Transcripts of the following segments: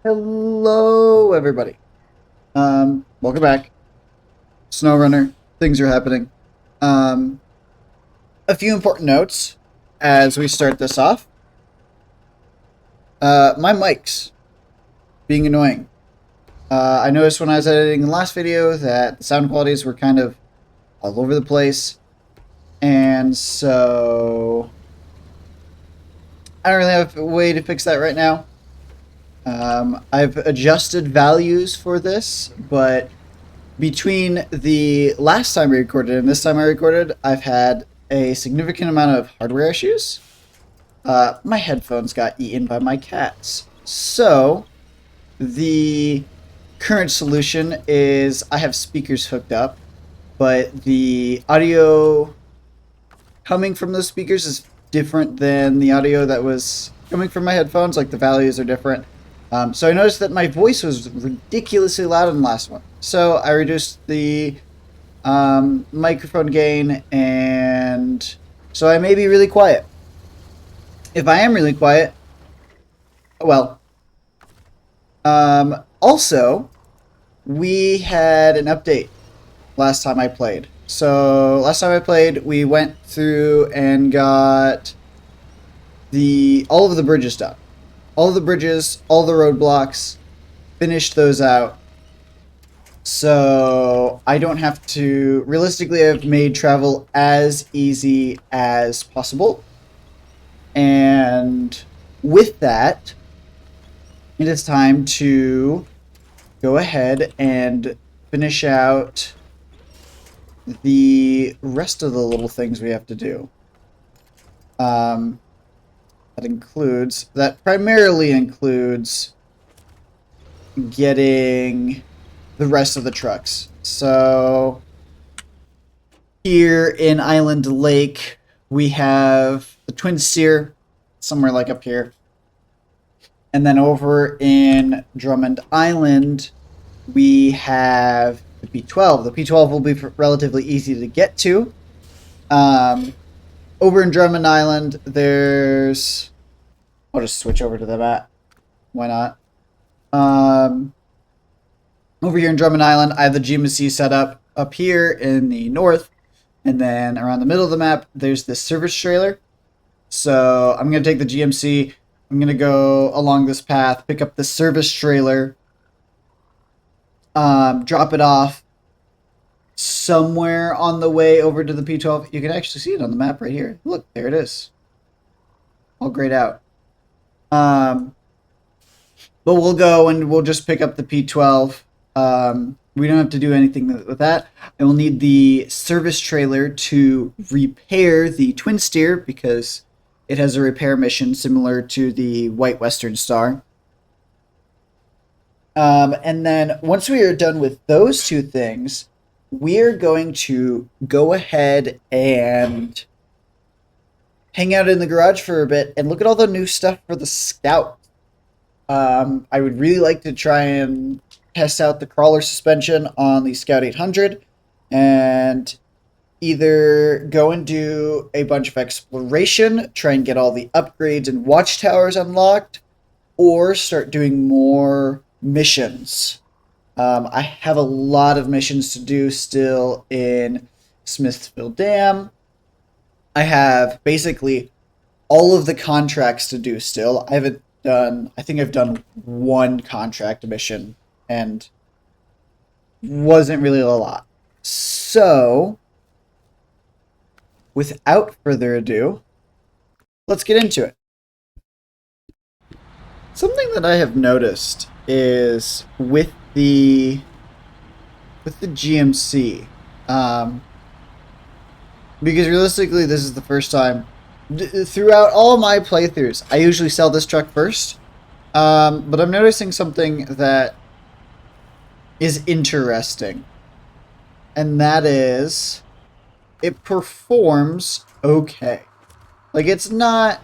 Hello, everybody. Welcome back. SnowRunner, things are happening. Um, a few important notes as we start this off. My mic's being annoying. I noticed when I was editing the last video that the sound qualities were kind of all over the place. And so I don't really have a way to fix that right now. I've adjusted values for this, but between the last time I recorded and this time I recorded, I've had a significant amount of hardware issues. My headphones got eaten by my cats. So, the current solution is I have speakers hooked up, but the audio coming from those speakers is different than the audio that was coming from my headphones. Like, the values are different. So I noticed that my voice was ridiculously loud in the last one. So I reduced the microphone gain, and so I may be really quiet. If I am really quiet, well. Also, we had an update last time I played. So last time I played, we went through and got all of the bridges done. All the bridges, all the roadblocks, finished those out. So I don't have to, realistically, I've made travel as easy as possible. And with that, it is time to go ahead and finish out the rest of the little things we have to do. That primarily includes getting the rest of the trucks. So here in Island Lake, we have the Twinsteer, somewhere like up here. And then over in Drummond Island, we have the P-12. The P-12 will be relatively easy to get to. Over in Drummond Island, there's... I'll just switch over to the map. Why not? Over here in Drummond Island, I have the GMC set up here in the north. And then around the middle of the map, there's this service trailer. So I'm going to take the GMC. I'm going to go along this path, pick up the service trailer, drop it off somewhere on the way over to the P-12. You can actually see it on the map right here. Look, there it is. All grayed out. But we'll go and we'll just pick up the P-12. We don't have to do anything with that. And we'll need the service trailer to repair the Twinsteer because it has a repair mission similar to the White Western Star. And then once we are done with those two things, we're going to go ahead and hang out in the garage for a bit and look at all the new stuff for the Scout. I would really like to try and test out the crawler suspension on the Scout 800 and either go and do a bunch of exploration, try and get all the upgrades and watchtowers unlocked, or start doing more missions. I have a lot of missions to do still in Smithville Dam. I have basically all of the contracts to do still. I think I've done one contract mission and wasn't really a lot. So, without further ado, let's get into it. Something that I have noticed is with the GMC, because realistically this is the first time throughout all my playthroughs I usually sell this truck first, but I'm noticing something that is interesting, and that is it performs okay. Like, it's not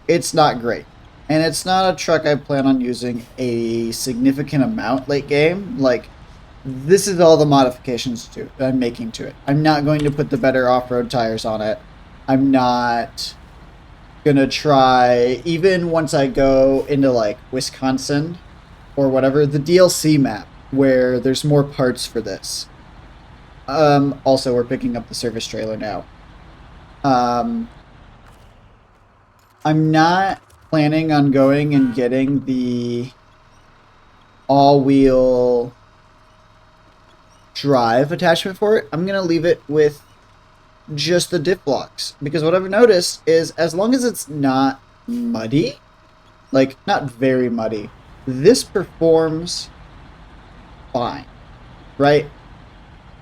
great, and it's not a truck I plan on using a significant amount late game. Like, this is all the modifications that I'm making to it. I'm not going to put the better off-road tires on it. I'm not gonna try, even once I go into like Wisconsin or whatever, the DLC map, where there's more parts for this. Also, we're picking up the service trailer now. I'm not planning on going and getting the all-wheel drive attachment for it. I'm going to leave it with just the diff blocks, because what I've noticed is as long as it's not muddy, like not very muddy, this performs fine, right?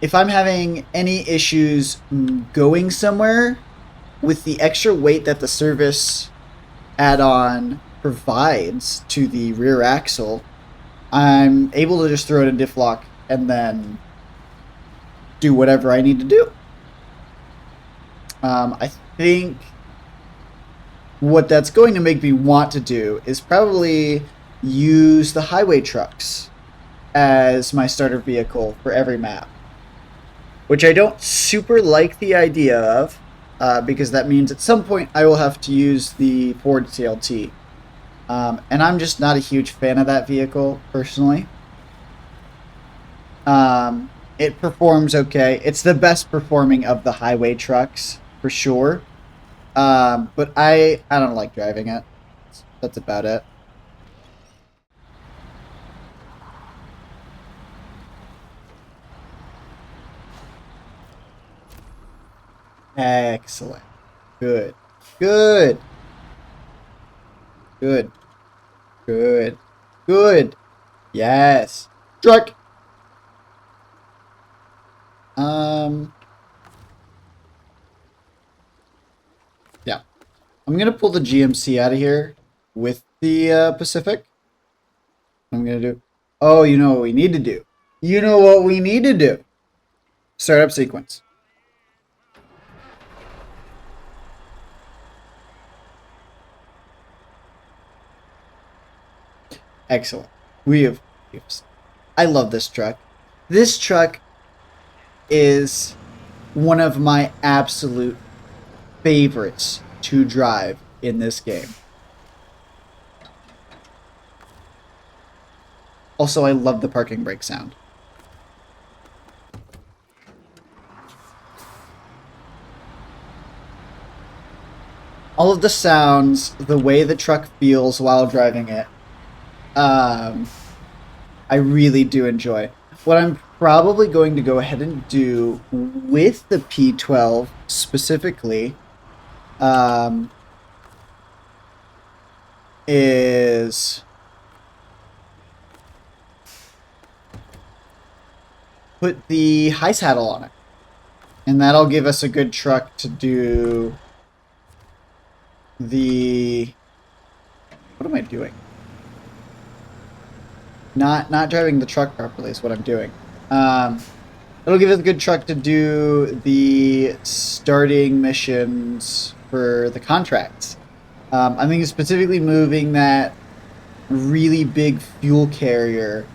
If I'm having any issues going somewhere with the extra weight that the service add-on provides to the rear axle, I'm able to just throw it in diff lock and then do whatever I need to do. I think what that's going to make me want to do is probably use the highway trucks as my starter vehicle for every map, which I don't super like the idea of, because that means at some point I will have to use the Ford CLT. And I'm just not a huge fan of that vehicle, personally. It performs okay. It's the best performing of the highway trucks, for sure. But I don't like driving it. That's about it. Excellent. Good. Good. Good. Good. Good. Yes. Truck. Yeah. I'm going to pull the GMC out of here with the Pacific. I'm going to do... Oh, you know what we need to do? You know what we need to do? Startup sequence. Excellent. We have... I love this truck. This truck is one of my absolute favorites to drive in this game. Also, I love the parking brake sound. All of the sounds, the way the truck feels while driving it, I really do enjoy. What I'm probably going to go ahead and do with the P12 specifically is put the high saddle on it. And that'll give us a good truck to do the... What am I doing? Not driving the truck properly is what I'm doing. It'll give us a good truck to do the starting missions for the contracts. I'm thinking specifically moving that really big fuel carrier,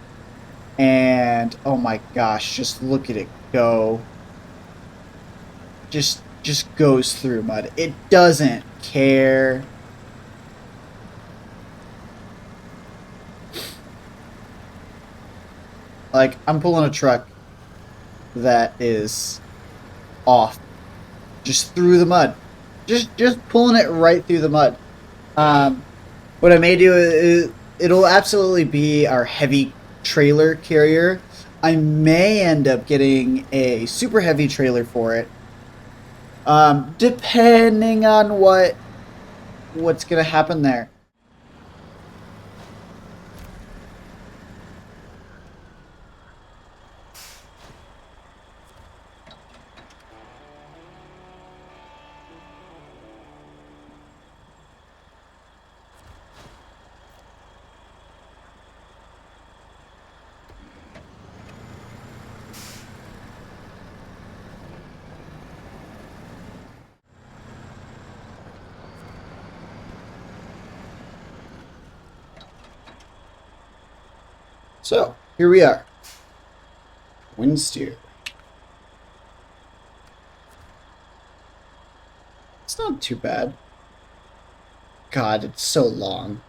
and oh my gosh, just look at it go. Just goes through mud. It doesn't care. Like, I'm pulling a truck that is off. Just through the mud. Just pulling it right through the mud. What I may do is, it'll absolutely be our heavy trailer carrier. I may end up getting a super heavy trailer for it. Depending on what's gonna happen there. So, here we are. Twinsteer. It's not too bad. God, it's so long.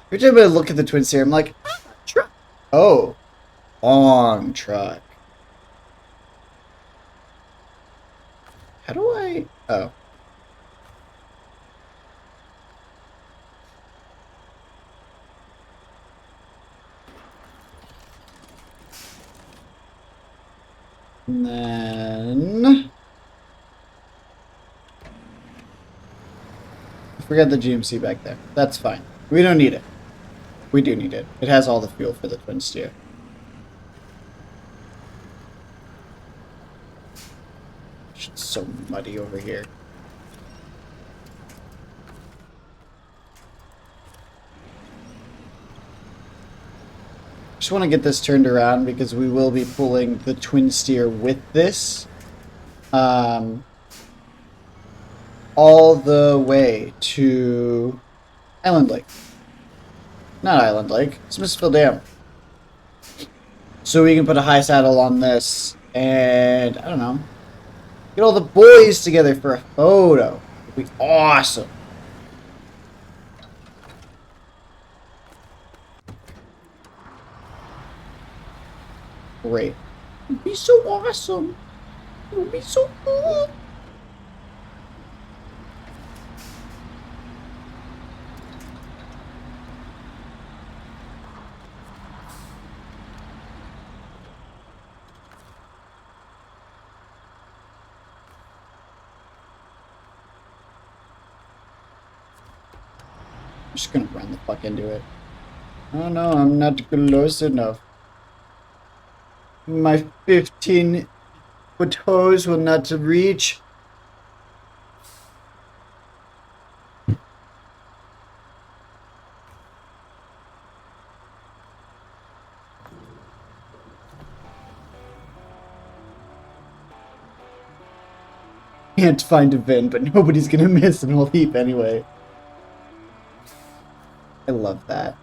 Every time I look at the Twinsteer, I'm like, truck. Oh, long truck. How do I? Oh. And then I forgot the GMC back there. That's fine. We don't need it. We do need it. It has all the fuel for the Twinsteer. It's so muddy over here. Just want to get this turned around because we will be pulling the Twinsteer with this. All the way to Island Lake. Not Island Lake, Smithville Dam. So we can put a high saddle on this and, I don't know, get all the boys together for a photo. It'd be awesome. Great. It'd be so awesome. It would be so cool. I'm just gonna run the fuck into it. Oh no, I'm not close enough. My 15-foot hose will not reach. Can't find a VIN, but nobody's gonna miss an whole heap anyway. I love that.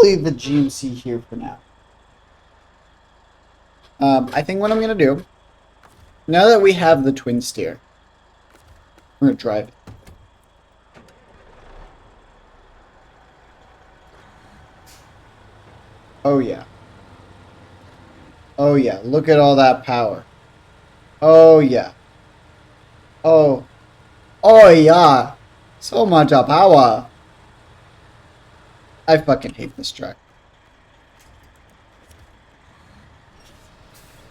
Leave the GMC here for now. I think what I'm gonna do, now that we have the Twinsteer, we're gonna drive it. Oh yeah. Oh yeah, look at all that power. Oh yeah. Oh. Oh yeah. So much power. I fucking hate this truck.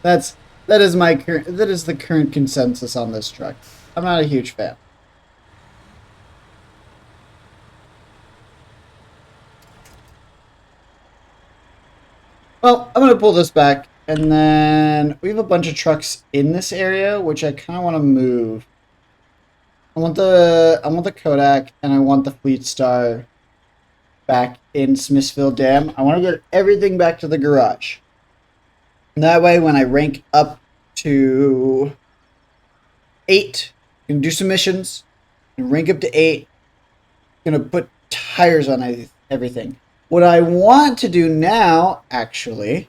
That is the current consensus on this truck. I'm not a huge fan. Well, I'm gonna pull this back, and then we have a bunch of trucks in this area, which I kind of want to move. I want the Kodak, and I want the Fleet Star back in Smithville Dam. I want to get everything back to the garage. And that way, when I rank up to 8, I'm gonna do some missions, and rank up to 8. I'm gonna put tires on everything. What I want to do now, actually,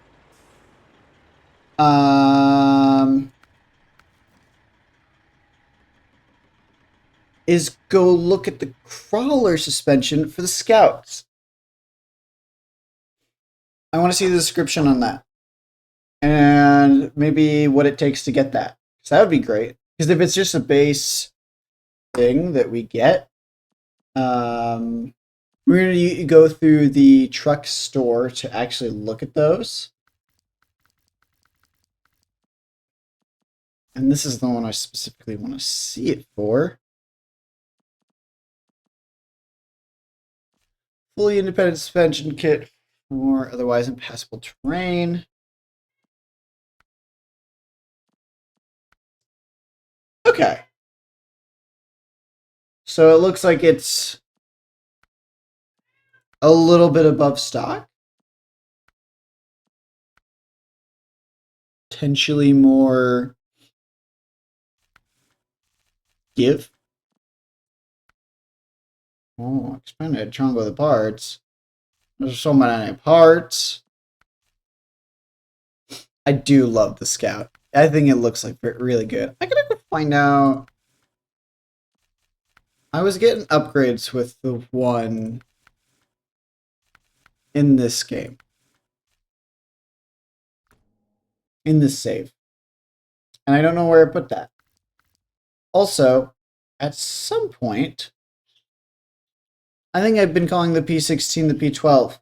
is go look at the crawler suspension for the Scouts. I want to see the description on that. And maybe what it takes to get that. So that would be great. Because if it's just a base thing that we get, we're going to go through the truck store to actually look at those. And this is the one I specifically want to see it for. Fully independent suspension kit for otherwise impassable terrain. Okay. So it looks like it's a little bit above stock. Potentially more give. Oh, expanded chunk of the parts. There's so many parts. I do love the Scout. I think it looks like really good. I gotta go find out. I was getting upgrades with the one in this game. In this save. And I don't know where I put that. Also, at some point, I think I've been calling the P16 the P12.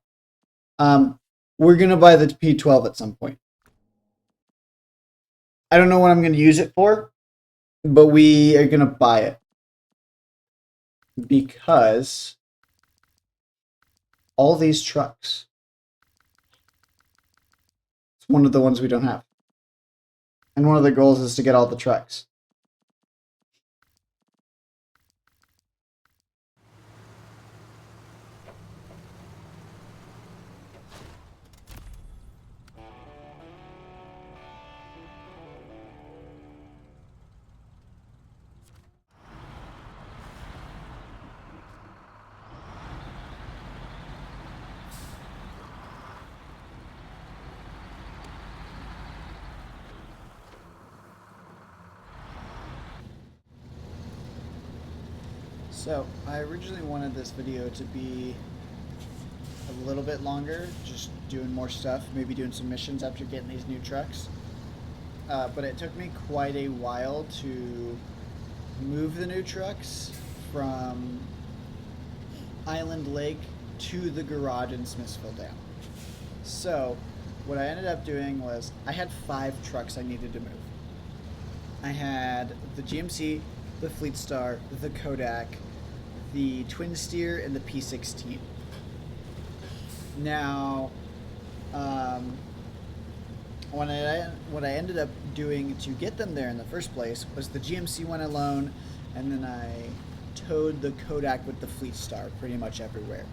We're gonna buy the P12 at some point. I don't know what I'm gonna use it for, but we are gonna buy it. Because all these trucks, it's one of the ones we don't have. And one of the goals is to get all the trucks. So, I originally wanted this video to be a little bit longer, just doing more stuff, maybe doing some missions after getting these new trucks. But it took me quite a while to move the new trucks from Island Lake to the garage in Smithsville Dam. So, what I ended up doing was I had 5 trucks I needed to move. I had the GMC, the Fleetstar, the Kodak, the Twinsteer, and the P16. Now, what I ended up doing to get them there in the first place was the GMC went alone, and then I towed the Kodak with the Fleetstar pretty much everywhere.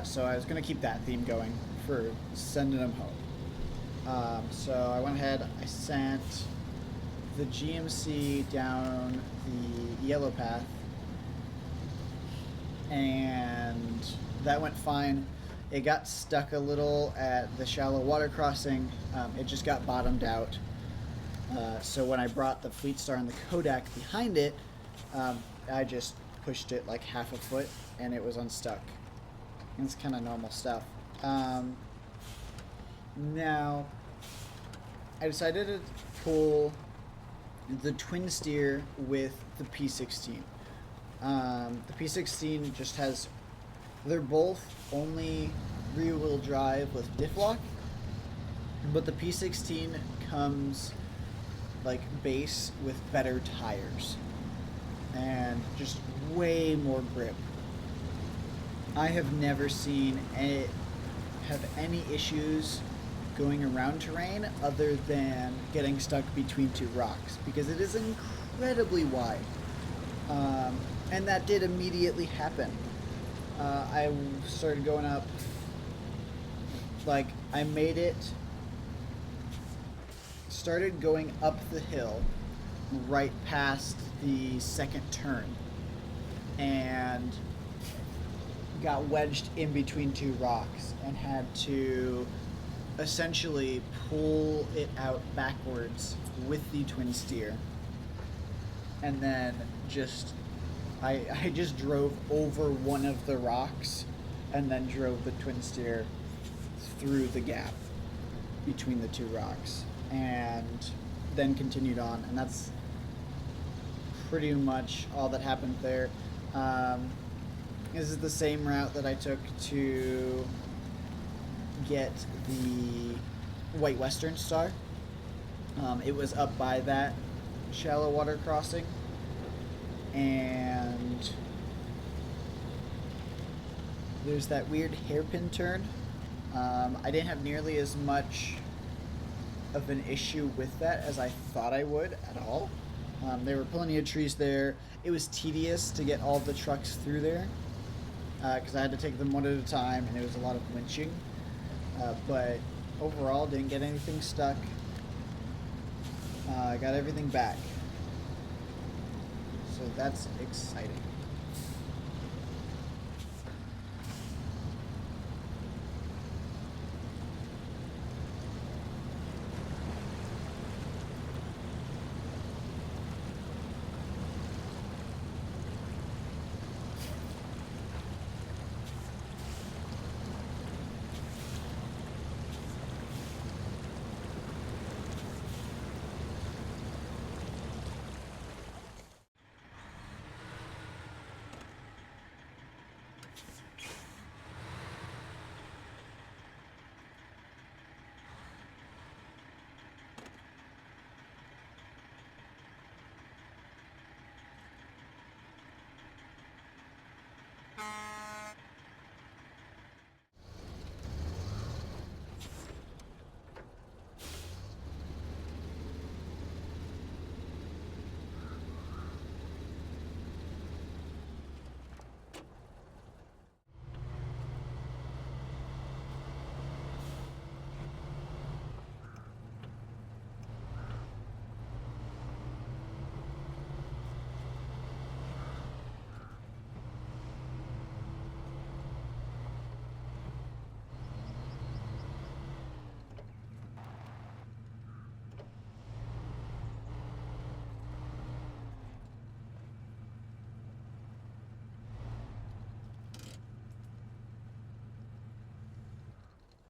So I was going to keep that theme going for sending them home. So I went ahead, I sent the GMC down the yellow path, and that went fine. It got stuck a little at the shallow water crossing. It just got bottomed out. So when I brought the Fleetstar and the Kodak behind it, I just pushed it like half a foot and it was unstuck. And it's kind of normal stuff. Now, I decided to pull the Twinsteer with the P16. The P16 just has, they're both only rear-wheel drive with diff lock, but the P16 comes like base with better tires and just way more grip. I have never seen it have any issues going around terrain other than getting stuck between 2 rocks because it is incredibly wide. And that did immediately happen. I started going up, like I made it, started going up the hill right past the second turn and got wedged in between 2 rocks and had to essentially pull it out backwards with the Twinsteer, and then I just drove over one of the rocks and then drove the Twinsteer through the gap between the 2 rocks and then continued on, and that's pretty much all that happened there. This is the same route that I took to get the White Western Star. It was up by that shallow water crossing, and there's that weird hairpin turn. I didn't have nearly as much of an issue with that as I thought I would at all. There were plenty of trees there. It was tedious to get all the trucks through there because I had to take them one at a time, and it was a lot of winching. But overall, didn't get anything stuck. I got everything back. So that's exciting.